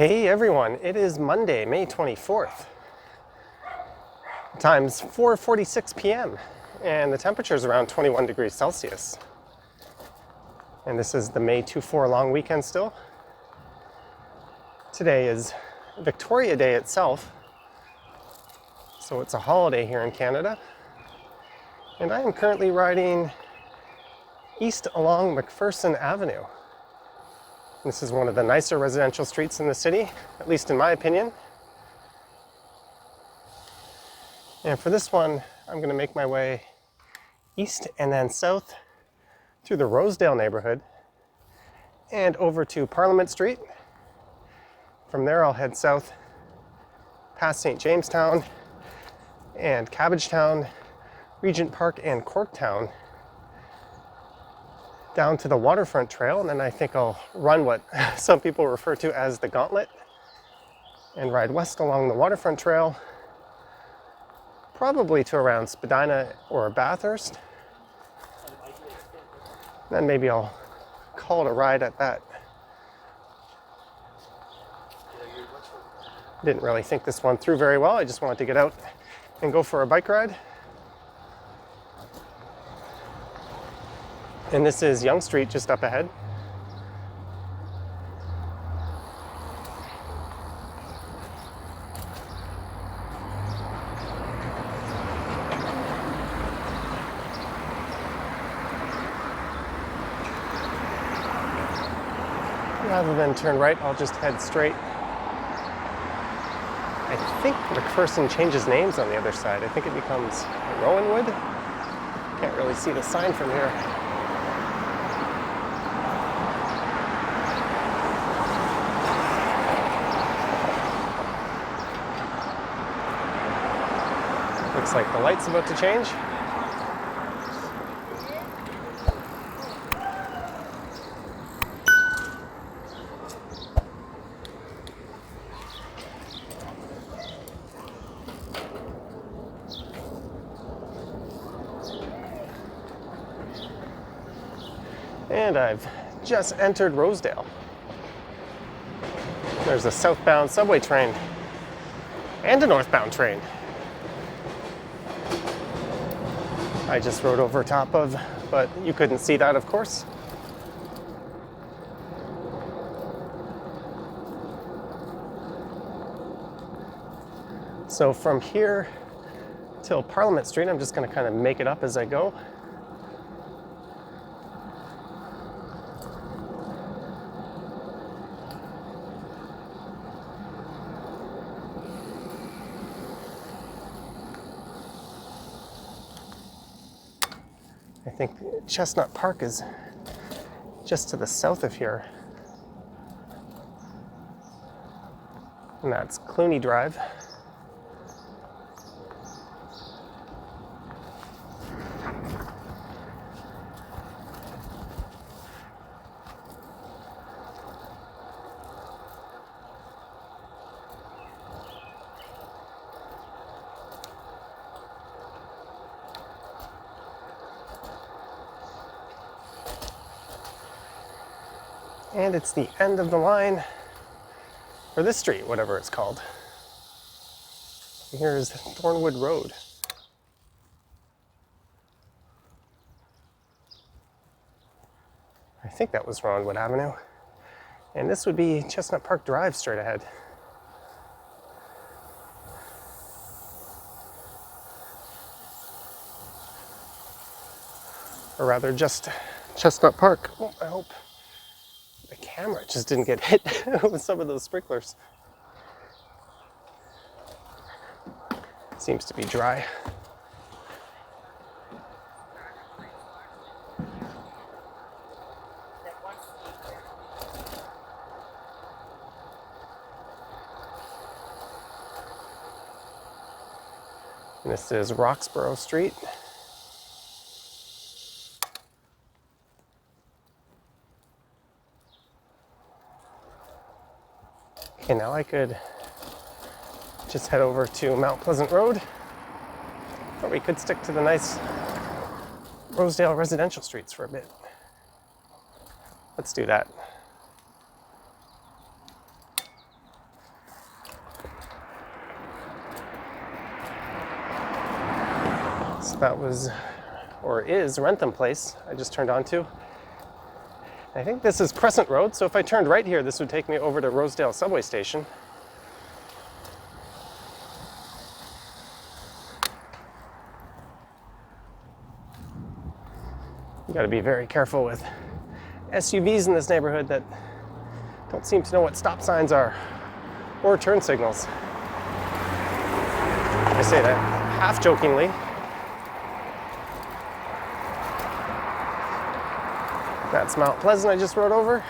Hey everyone, it is Monday, May 24th. The time's 4:46 p.m. and the temperature is around 21 degrees Celsius. And this is the May 24 long weekend still. Today is Victoria Day itself, so it's a holiday here in Canada. And I am currently riding east along McPherson Avenue. This is one of the nicer residential streets in the city, at least in my opinion. And for this one, I'm going to make my way east and then south through the Rosedale neighborhood and over to Parliament Street. From there, I'll head south past St. Jamestown and Cabbagetown, Regent Park and Corktown, down to the Waterfront trail, and then I think I'll run what some people refer to as the gauntlet and ride west along the Waterfront trail, probably to around Spadina or Bathurst. Then maybe I'll call it a ride at that. Didn't really think this one through very well. I just wanted to get out and go for a bike ride. And this is Yonge Street just up ahead. Rather than turn right, I'll just head straight. I think McPherson changes names on the other side. I think it becomes Rowanwood. Can't really see the sign from here. Looks like the light's about to change. And I've just entered Rosedale. There's a southbound subway train and a northbound train. I just rode over top of, but you couldn't see that, of course. So from here till Parliament Street, I'm just going to kind of make it up as I go. I think Chestnut Park is just to the south of here. And that's Clooney Drive. And it's the end of the line for this street, whatever it's called. Here's Thornwood Road. I think that was Rowanwood Avenue. And this would be Chestnut Park Drive straight ahead. Or rather, just Chestnut Park. Oh, I hope the camera just didn't get hit with some of those sprinklers. Seems to be dry. And this is Roxborough Street. Okay, now I could just head over to Mount Pleasant Road, or we could stick to the nice Rosedale residential streets for a bit. Let's do that. that was, or is, Wrentham Place I just turned onto. I think this is Crescent Road, so if I turned right here, this would take me over to Rosedale subway station. You gotta be very careful with SUVs in this neighborhood that don't seem to know what stop signs are or turn signals. I say that half jokingly. That's Mount Pleasant I just rode over.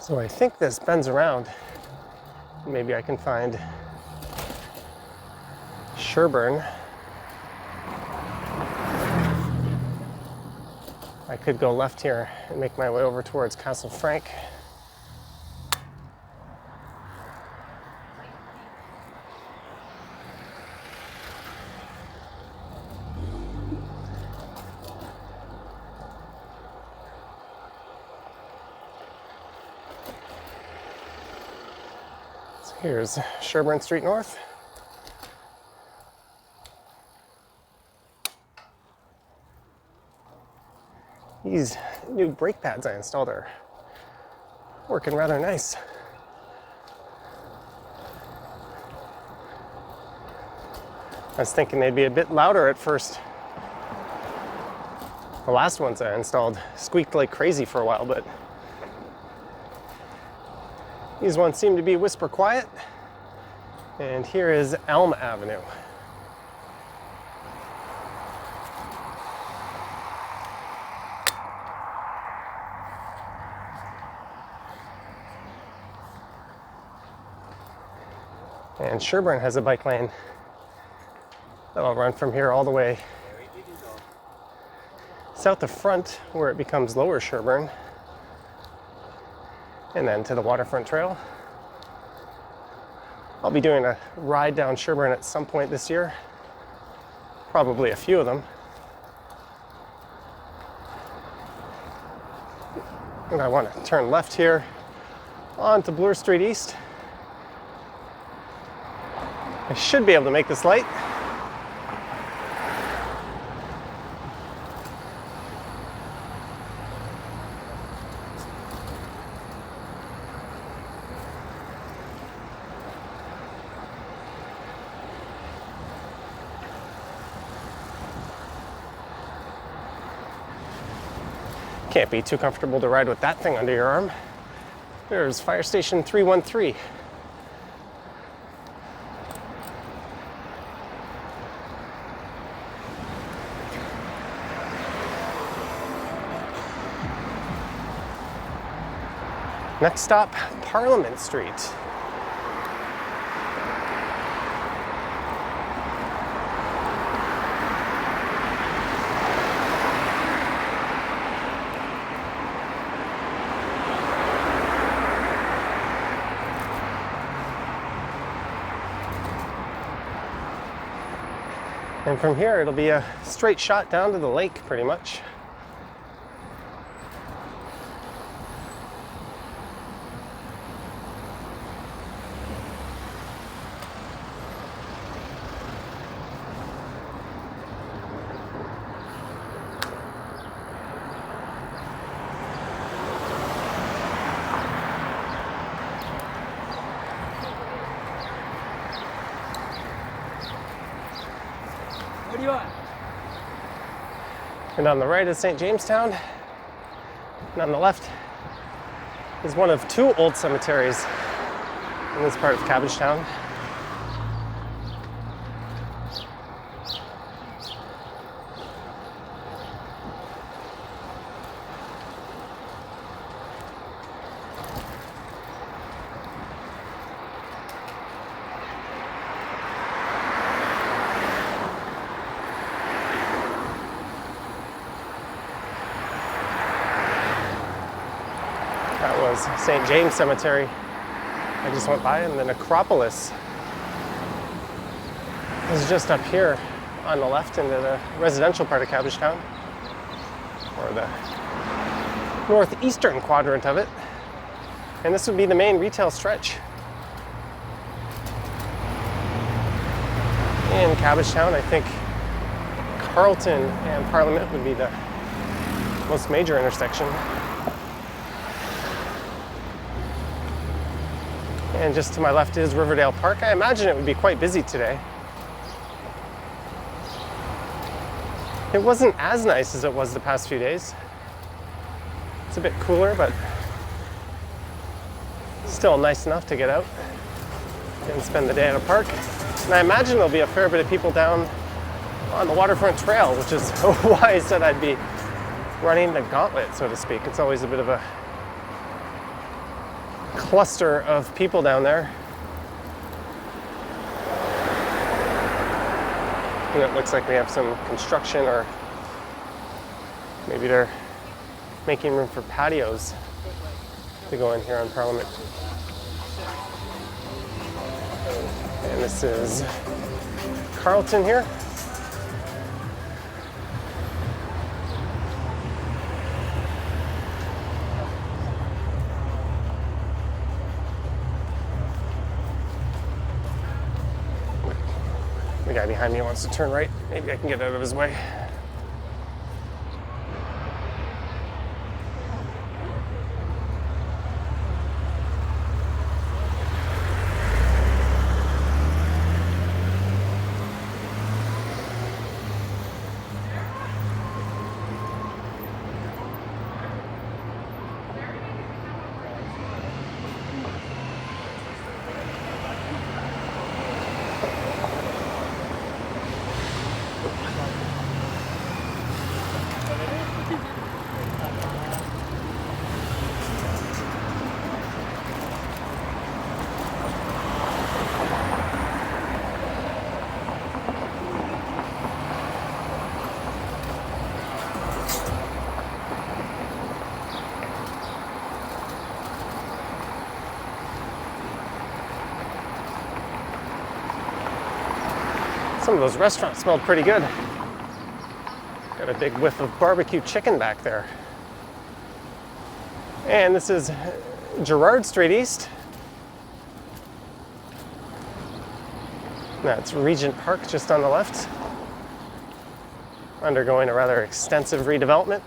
So I think this bends around. Maybe I can find Sherburn. I could go left here and make my way over towards Castle Frank. Here's Sherburn Street North. These new brake pads I installed are working rather nice. I was thinking they'd be a bit louder at first. The last ones I installed squeaked like crazy for a while, but these ones seem to be whisper quiet. And here is Elm Avenue. And Sherburn has a bike lane that'll run from here all the way south of Front, where it becomes Lower Sherburn, and then to the Waterfront Trail. I'll be doing a ride down Sherburn at some point this year, probably a few of them. And I want to turn left here onto Bloor Street East. I should be able to make this light. Can't be too comfortable to ride with that thing under your arm. There's Fire Station 313. Next stop, Parliament Street. And from here, it'll be a straight shot down to the lake, pretty much. What do you want? And on the right is St. Jamestown. And on the left is one of two old cemeteries in this part of Cabbagetown. That was St. James Cemetery. I just went by, and the necropolis is just up here on the left into the residential part of Cabbagetown, or the northeastern quadrant of it. And this would be the main retail stretch in Cabbagetown. I think Carlton and Parliament would be the most major intersection. And just to my left is Riverdale Park. I imagine it would be quite busy today. It wasn't as nice as it was the past few days. It's a bit cooler, but still nice enough to get out and spend the day at a park. And I imagine there'll be a fair bit of people down on the Waterfront Trail, which is why I said I'd be running the gauntlet, so to speak. It's always a bit of a cluster of people down there. And it looks like we have some construction, or maybe they're making room for patios to go in here on Parliament. And this is Carlton here. The guy behind me wants to turn right. Maybe I can get out of his way. Some of those restaurants smelled pretty good. Got a big whiff of barbecue chicken back there. And this is Gerrard Street East. That's Regent Park just on the left, undergoing a rather extensive redevelopment.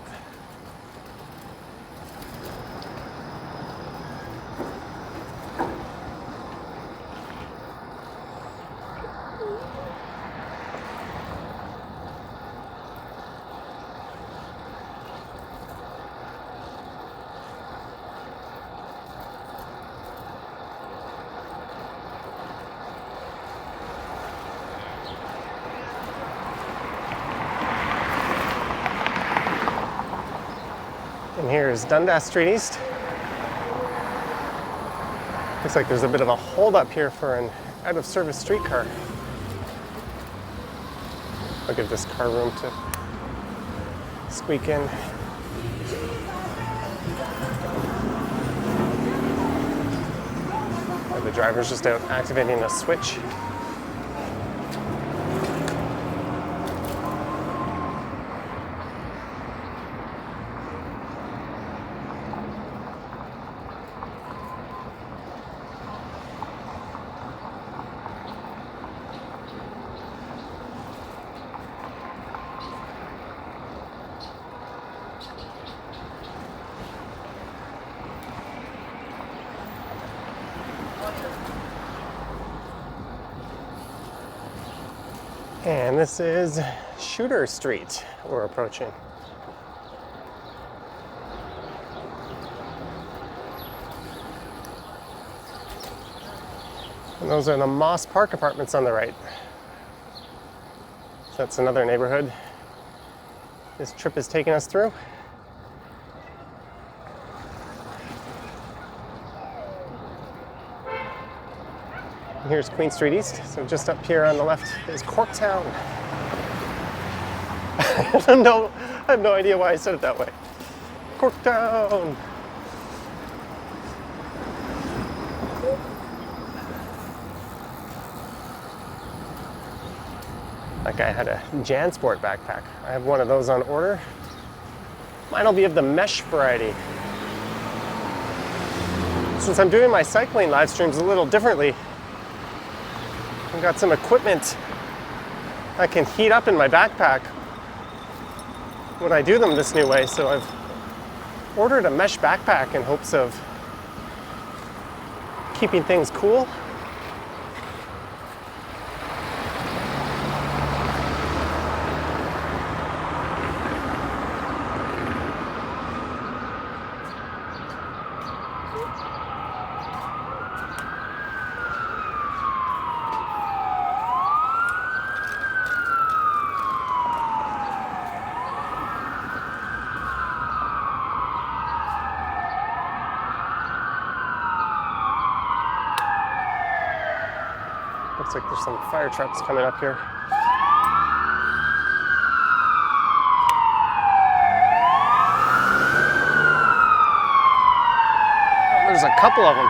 And here's Dundas Street East. Looks like there's a bit of a holdup here for an out-of-service streetcar. I'll give this car room to squeak in. The driver's just out activating a switch. And this is Shooter Street we're approaching. And those are the Moss Park apartments on the right. So that's another neighborhood this trip is taking us through. And here's Queen Street East. So just up here on the left is Corktown. I have no idea why I said it that way. Corktown. That guy had a JanSport backpack. I have one of those on order. Mine will be of the mesh variety. Since I'm doing my cycling live streams a little differently, I've got some equipment that can heat up in my backpack when I do them this new way. So I've ordered a mesh backpack in hopes of keeping things cool. Looks like there's some fire trucks coming up here. Oh, there's a couple of them.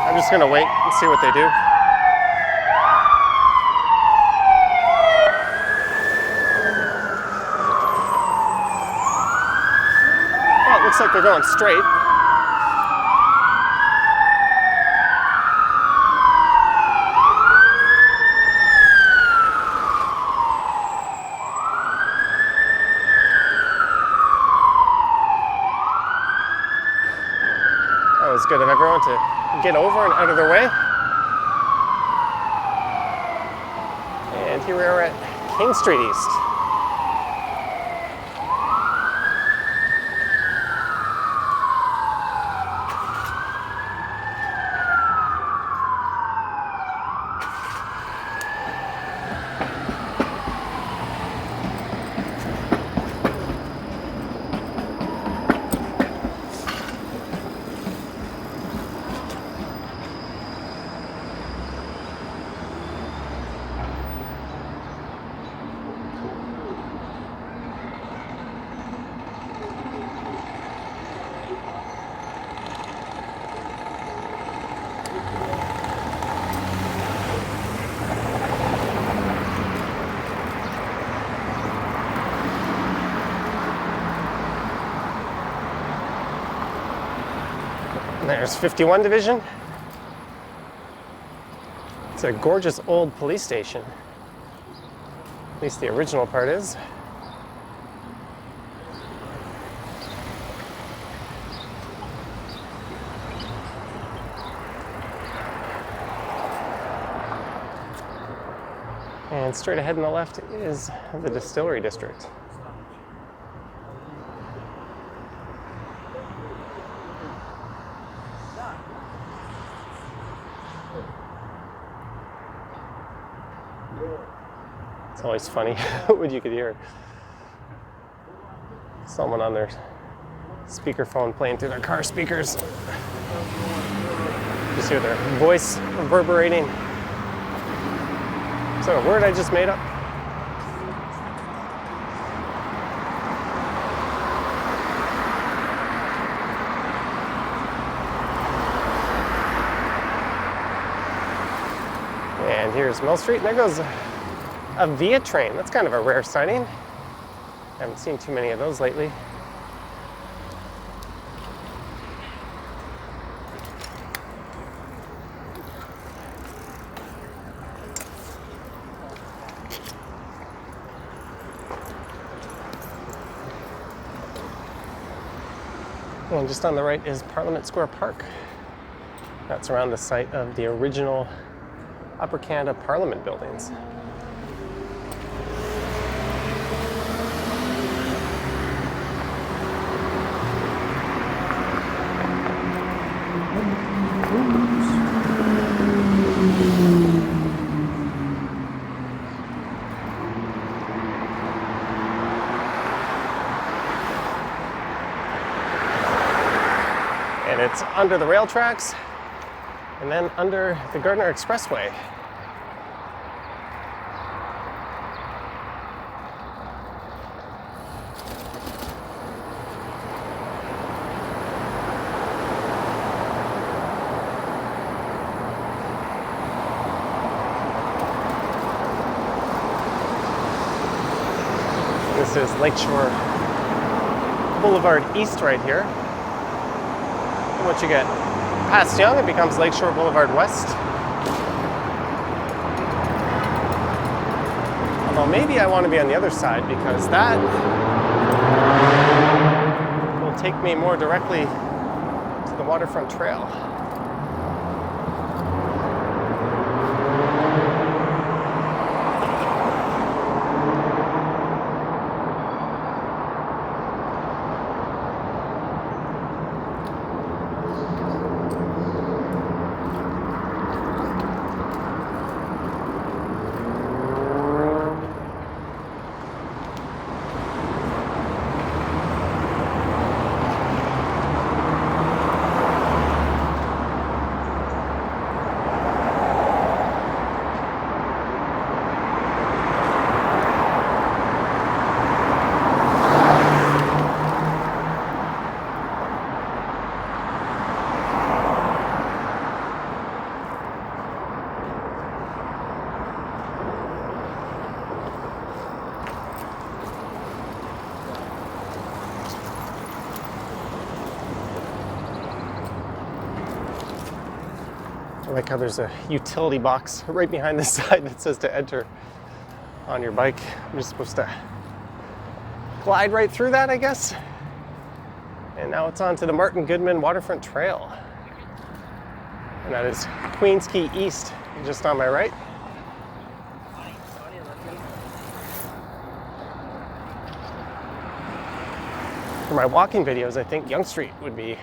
I'm just gonna wait and see what they do. Well, it looks like they're going straight. It's good of everyone to get over and out of their way. And here we are at King Street East. There's 51 Division. It's a gorgeous old police station. At least the original part is. And straight ahead on the left is the Distillery District. It's always funny when you could hear someone on their speakerphone playing through their car speakers. Just hear their voice reverberating. Is that a word I just made up? And here's Mill Street, and there goes a Via train. That's kind of a rare sighting. I haven't seen too many of those lately. And just on the right is Parliament Square Park. That's around the site of the original Upper Canada Parliament buildings. And it's under the rail tracks and then under the Gardiner Expressway. This is Lakeshore Boulevard East right here. And once you get past Yonge, it becomes Lakeshore Boulevard West. Although maybe I want to be on the other side because that will take me more directly to the Waterfront Trail. I like how there's a utility box right behind the side that says to enter on your bike. I'm just supposed to glide right through that, I guess. And now it's on to the Martin Goodman Waterfront Trail. And that is Queens Quay East, just on my right. For my walking videos, I think Yonge Street would be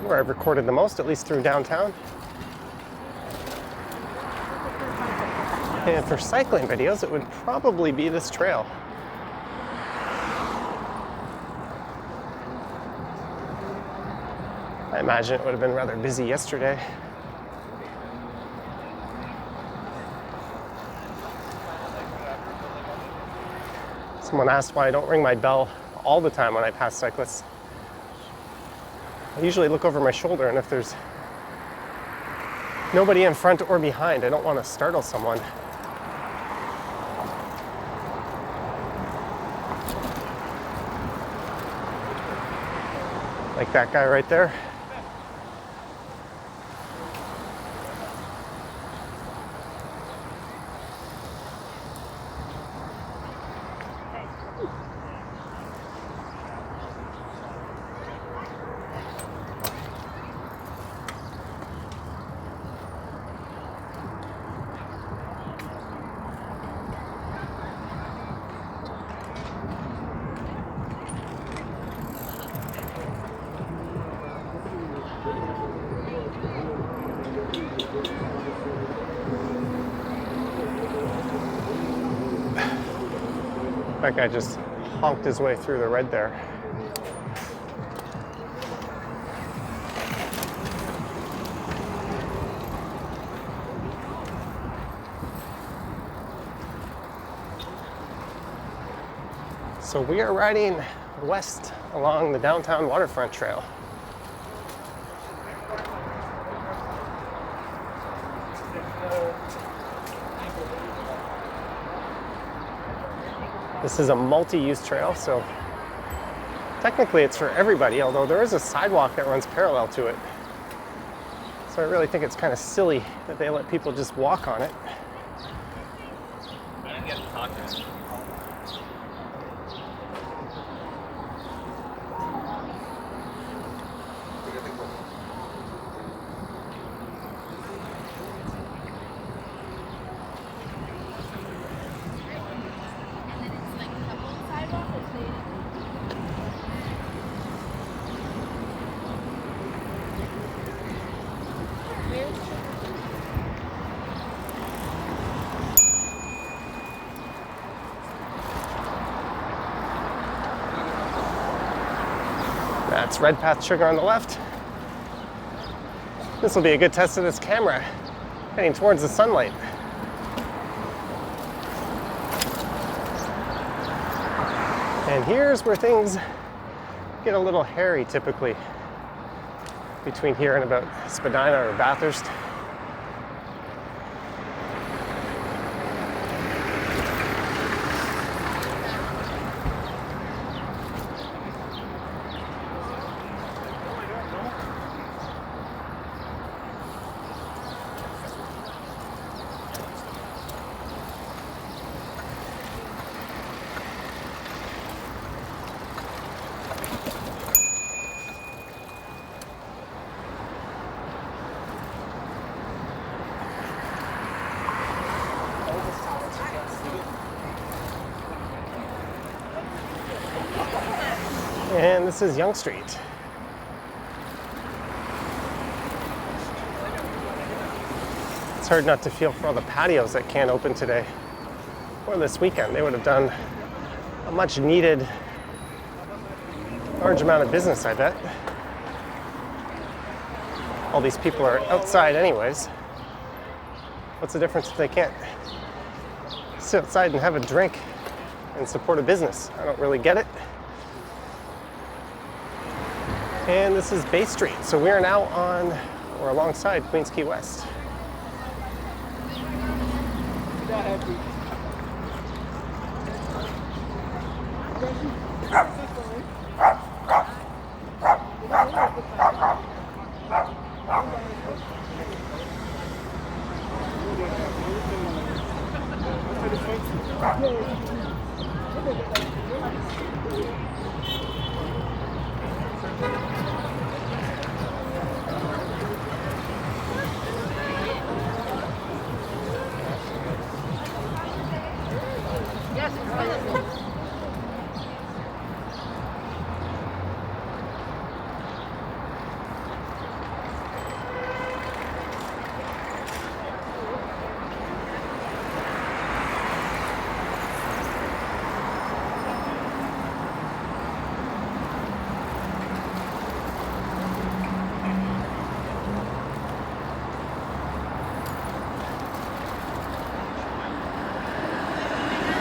where I've recorded the most, at least through downtown. And for cycling videos, it would probably be this trail. I imagine it would have been rather busy yesterday. Someone asked why I don't ring my bell all the time when I pass cyclists. I usually look over my shoulder, and if there's nobody in front or behind, I don't want to startle someone. Like that guy right there. That guy just honked his way through the red there. So we are riding west along the downtown Waterfront Trail. This is a multi-use trail, so technically it's for everybody, although there is a sidewalk that runs parallel to it. So I really think it's kind of silly that they let people just walk on it. I didn't get to talk to him. That's Red Path Sugar on the left. This will be a good test of this camera, heading towards the sunlight. And here's where things get a little hairy typically, between here and about Spadina or Bathurst. And this is Young Street. It's hard not to feel for all the patios that can't open today or this weekend. They would have done a much needed large amount of business, I bet. All these people are outside anyways. What's the difference if they can't sit outside and have a drink and support a business? I don't really get it. And this is Bay Street. So we are now on or alongside Queens Quay West.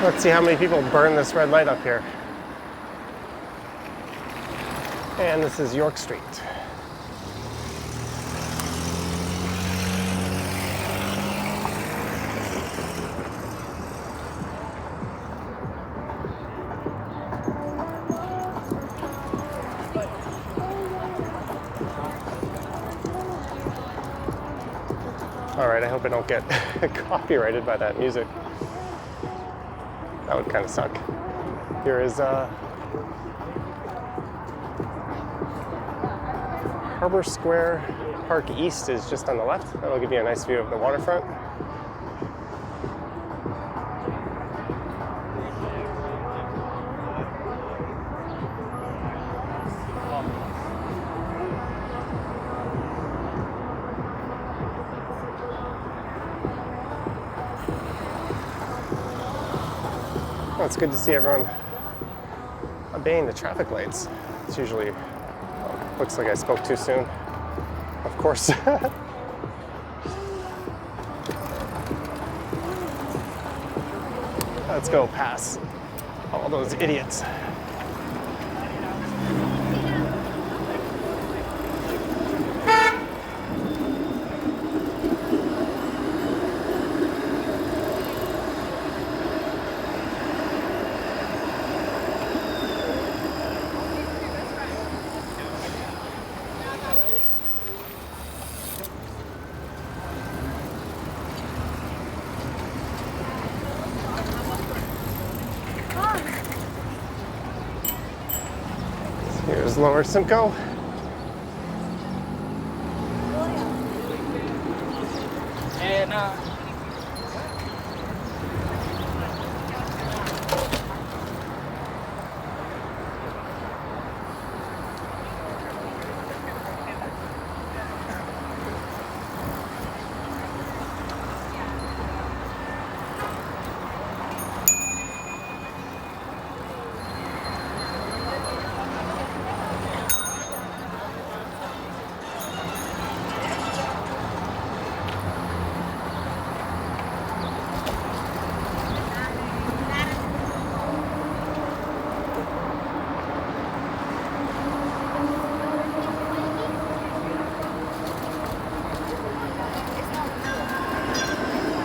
Let's see how many people burn this red light up here. And this is York Street. All right, I hope I don't get copyrighted by that music. That would kind of suck. Here is Harbor Square Park East is just on the left. That'll give you a nice view of the waterfront. Well, it's good to see everyone obeying the traffic lights. It's usually, well, looks like I spoke too soon, of course. Let's go past all those idiots. Here's Lower Simcoe. And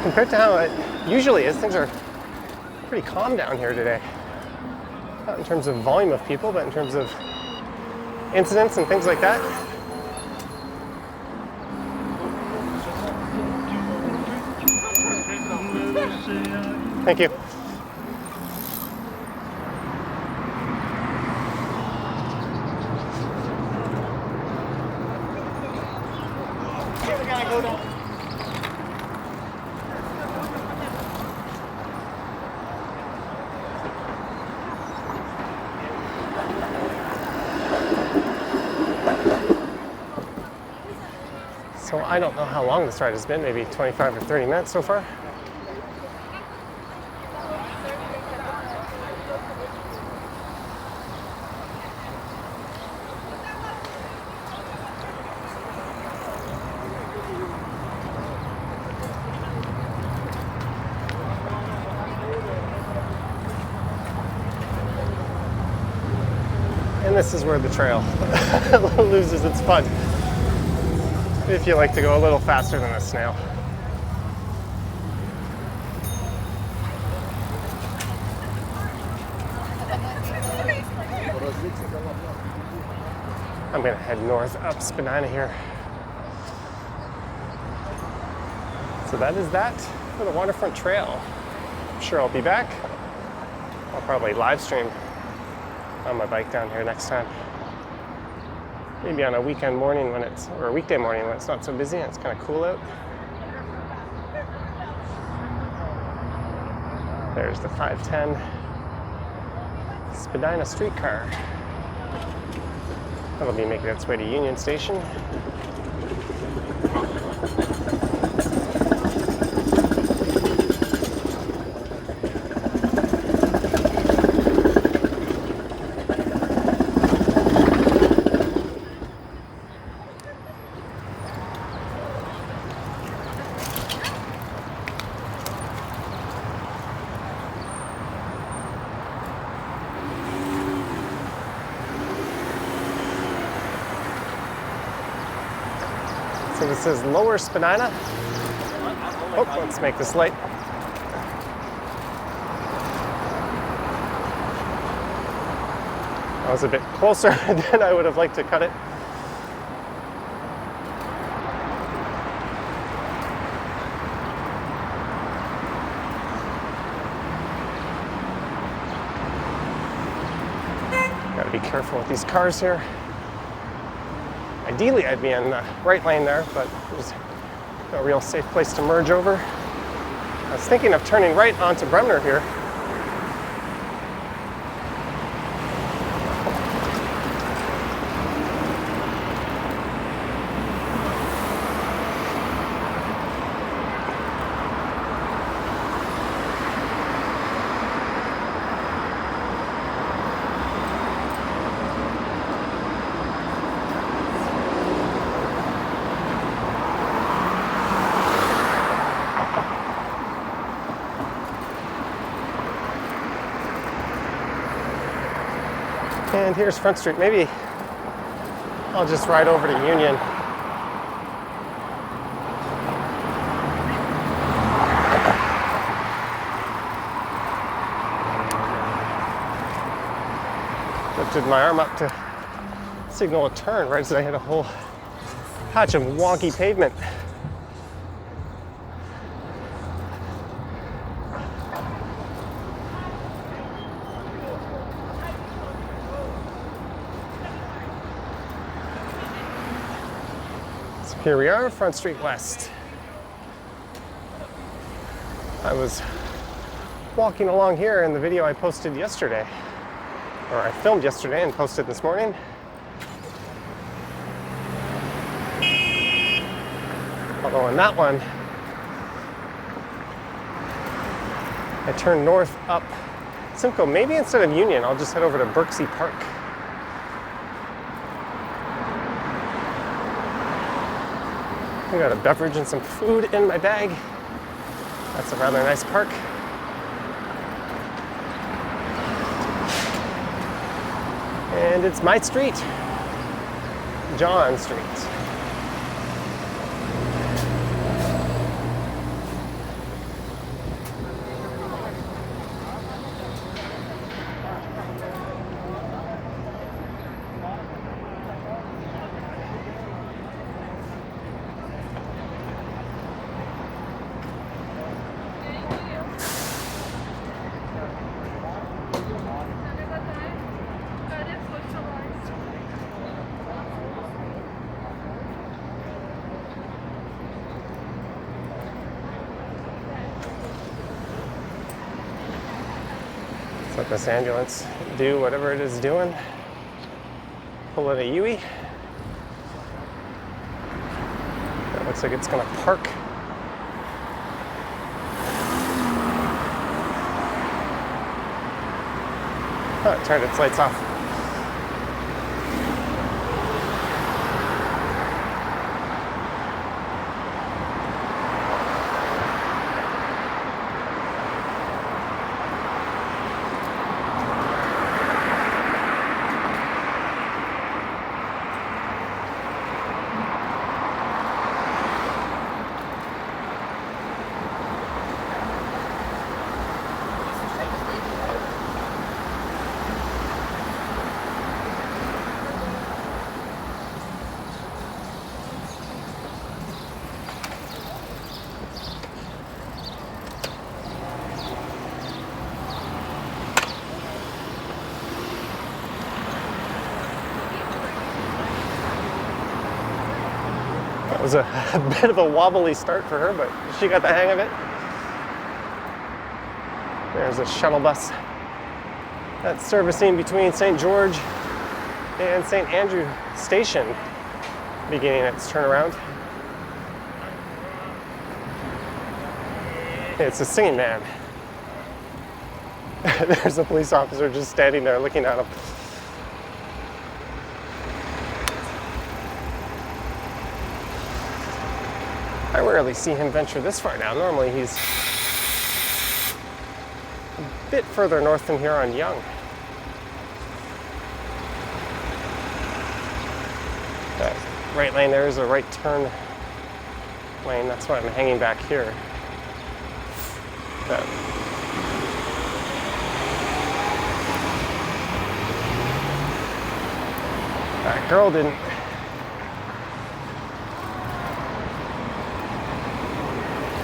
Compared to how it usually is, things are pretty calm down here today. Not in terms of volume of people, but in terms of incidents and things like that. Thank you. we gotta go down. So I don't know how long this ride has been, maybe 25 or 30 minutes so far. And this is where the trail loses its fun, if you like to go a little faster than a snail. I'm gonna head north up Spadina here. So that is that for the Waterfront Trail. I'm sure I'll be back. I'll probably live stream on my bike down here next time. Maybe on a weekend morning or a weekday morning when it's not so busy and it's kind of cool out. There's the 510 Spadina streetcar. That'll be making its way to Union Station. So this is Lower Spadina. Oh, let's make this light. That was a bit closer than I would have liked to cut it. Gotta be careful with these cars here. Ideally, I'd be in the right lane there, but there's no real safe place to merge over. I was thinking of turning right onto Bremner here. And here's Front Street. Maybe I'll just ride over to Union. Lifted my arm up to signal a turn right as I hit a whole patch of wonky pavement. Here we are, Front Street West. I was walking along here in the video I posted yesterday, or I filmed yesterday and posted this morning. Although on that one, I turned north up Simcoe. Maybe instead of Union, I'll just head over to Berczy Park. I got a beverage and some food in my bag. That's a rather nice park. And it's my street, John Street. Let this ambulance do whatever it is doing. Pull in a Yui. Got Looks like it's gonna park. Oh, it turned its lights off. It was a bit of a wobbly start for her, but she got the hang of it. There's a shuttle bus that's servicing between St. George and St. Andrew Station, beginning its turnaround. It's a singing man. There's a police officer just standing there looking at him. I rarely see him venture this far down. Normally he's a bit further north than here on Yonge. That right lane there is a right turn lane. That's why I'm hanging back here. That girl didn't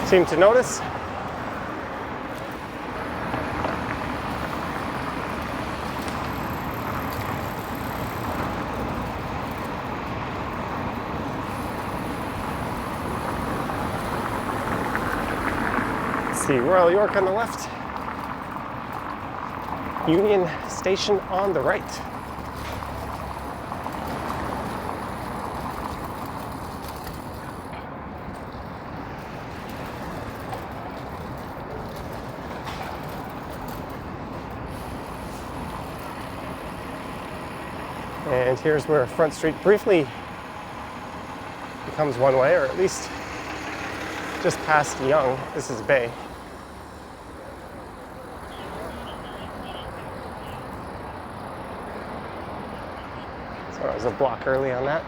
seem to notice. Let's see, Royal York on the left, Union Station on the right. And here's where Front Street briefly becomes one way, or at least just past Yonge. This is Bay. So I was a block early on that.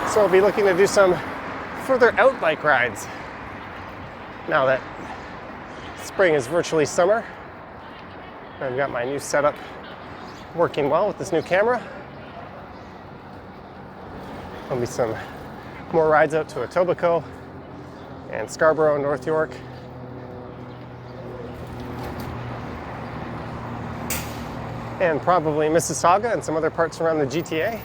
So I'll be looking to do some further out bike rides now that spring is virtually summer. I've got my new setup working well with this new camera. There'll be some more rides out to Etobicoke and Scarborough, North York. And probably Mississauga and some other parts around the GTA.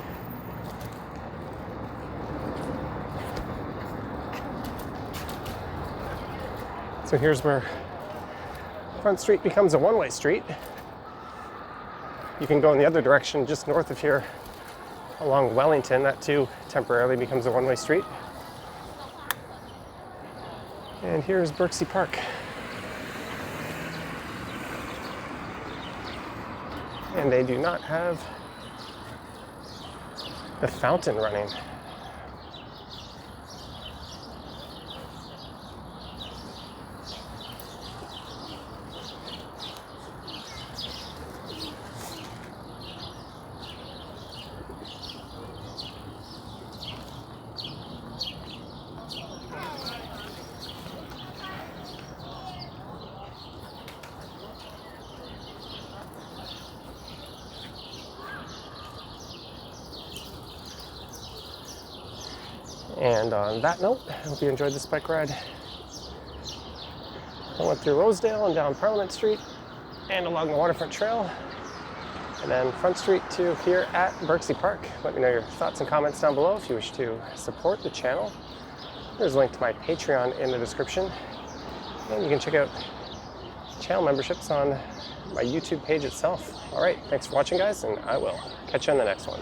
So here's where Front Street becomes a one-way street. You can go in the other direction just north of here along Wellington. That too temporarily becomes a one-way street. And here's Berczy Park. And they do not have the fountain running. And on that note, I hope you enjoyed this bike ride. I went through Rosedale and down Parliament Street and along the Waterfront Trail, and then Front Street to here at Berczy Park. Let me know your thoughts and comments down below if you wish to support the channel. There's a link to my Patreon in the description, and you can check out channel memberships on my YouTube page itself. All right, thanks for watching, guys, and I will catch you on the next one.